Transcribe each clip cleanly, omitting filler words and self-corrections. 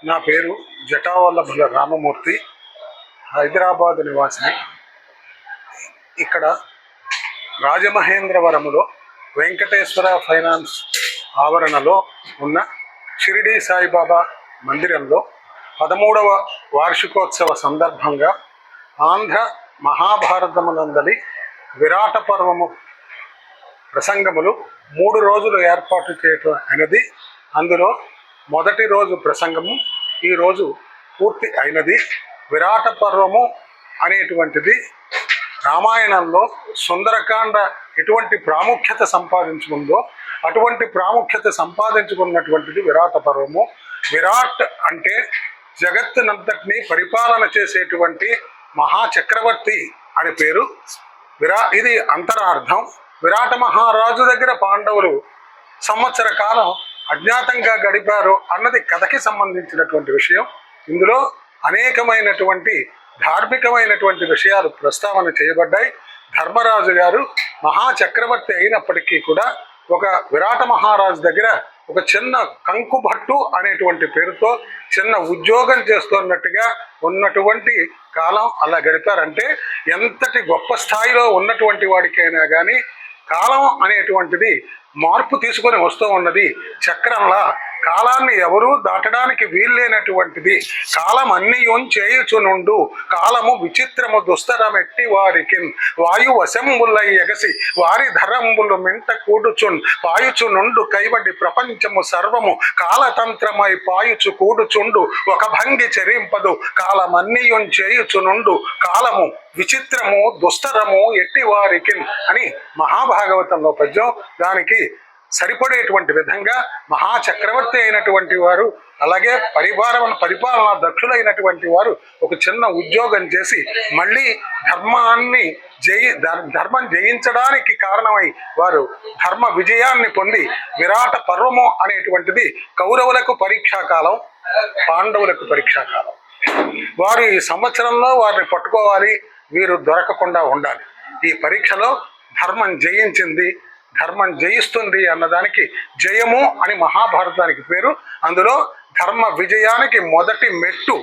నా పేరు జటావల్లభుల రామమూర్తి, హైదరాబాద్ నివాసిని. ఇక్కడ రాజమహేంద్రవరములో వెంకటేశ్వర ఫైనాన్స్ ఆవరణలో ఉన్న షిరిడి సాయిబాబా మందిరంలో 13వ వార్షికోత్సవ సందర్భంగా ఆంధ్ర మహాభారతమునందలి విరాట పర్వము ప్రసంగములు 3 రోజులు ఏర్పాటు చేయటం అయినది. అందులో మొదటి రోజు ప్రసంగము ఈరోజు పూర్తి అయినది. విరాట పర్వము అనేటువంటిది రామాయణంలో సుందరకాండ ఎటువంటి ప్రాముఖ్యత సంపాదించుకుందో అటువంటి ప్రాముఖ్యత సంపాదించుకున్నటువంటిది విరాట పర్వము. విరాట్ అంటే జగత్తునంతటినీ పరిపాలన చేసేటువంటి మహాచక్రవర్తి అని పేరు. ఇది అంతరార్థం. విరాట మహారాజు దగ్గర పాండవులు సంవత్సర కాలం అజ్ఞాతంగా గడిపారు అన్నది కథకి సంబంధించినటువంటి విషయం. ఇందులో అనేకమైనటువంటి ధార్మికమైనటువంటి విషయాలు ప్రస్తావన చేయబడ్డాయి. ధర్మరాజు గారు మహాచక్రవర్తి అయినప్పటికీ కూడా ఒక విరాట మహారాజు దగ్గర ఒక చిన్న కంకుభట్టు అనేటువంటి పేరుతో చిన్న ఉద్యోగం చేస్తున్నట్టుగా ఉన్నటువంటి కాలం అలా గడిపారంటే ఎంతటి గొప్ప స్థాయిలో ఉన్నటువంటి వాడికైనా కానీ కాలం అనేటువంటిది మార్పు తీసుకొని వస్తూ ఉన్నది. చక్రంలా కాలాన్ని ఎవరూ దాటడానికి వీల్లేనటువంటిది. కాలం అన్నియుం చేయుచునుండు కాలము విచిత్రము దుస్తరమెట్టి వారికి వాయు వశంబులై ఎగసి వారి ధరంబులు మింట కూడుచున్ పాయుచునుండు కైవడి ప్రపంచము సర్వము కాలతంత్రమై పాయుచు కూడుచుండు ఒక భంగి చెరింపదు కాలమన్నియుం చేయుచునుండు కాలము విచిత్రము దుస్తరము ఎట్టి వారికి అని మహాభాగవతంలో పద్యం. దానికి సరిపడేటువంటి విధంగా మహాచక్రవర్తి అయినటువంటి వారు అలాగే పరిపాలన దక్షులైనటువంటి వారు ఒక చిన్న ఉద్యోగం చేసి మళ్ళీ ధర్మం జయించడానికి కారణమై వారు ధర్మ విజయాన్ని పొంది విరాట పర్వము అనేటువంటిది కౌరవులకు పరీక్షాకాలం, పాండవులకు పరీక్షాకాలం. వారు ఈ సంవత్సరంలో వారిని పట్టుకోవాలి, వీరు దొరకకుండా ఉండాలి. ఈ పరీక్షలో ధర్మం జయించింది, ధర్మం జయిస్తుంది అన్నదానికి జయము అని మహాభారతానికి పేరు. అందులో ధర్మ విజయానికి మొదటి మెట్టు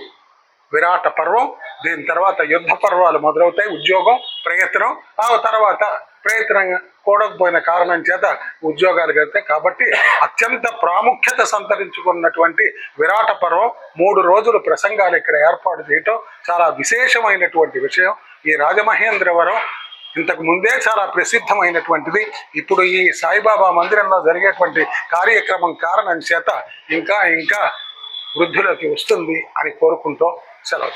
విరాట పర్వం. దీని తర్వాత యుద్ధ పర్వాలు మొదలవుతాయి. ఉద్యోగం, ప్రయత్నం, ఆ తర్వాత ప్రయత్నం కూడకపోయిన కారణం చేత ఉద్యోగాలు కలుగుతాయి. కాబట్టి అత్యంత ప్రాముఖ్యత సంతరించుకున్నటువంటి విరాట పర్వం 3 రోజులు ప్రసంగాలు ఇక్కడ ఏర్పాటు చేయటం చాలా విశేషమైనటువంటి విషయం. ఈ రాజమహేంద్రవరం ఇంతకు ముందే చాలా ప్రసిద్ధమైనటువంటిది. ఇప్పుడు ఈ సాయిబాబా మందిరంలో జరిగేటువంటి కార్యక్రమం కారణం చేత ఇంకా వృద్ధిలోకి వస్తుంది అని కోరుకుంటూ సెలవు.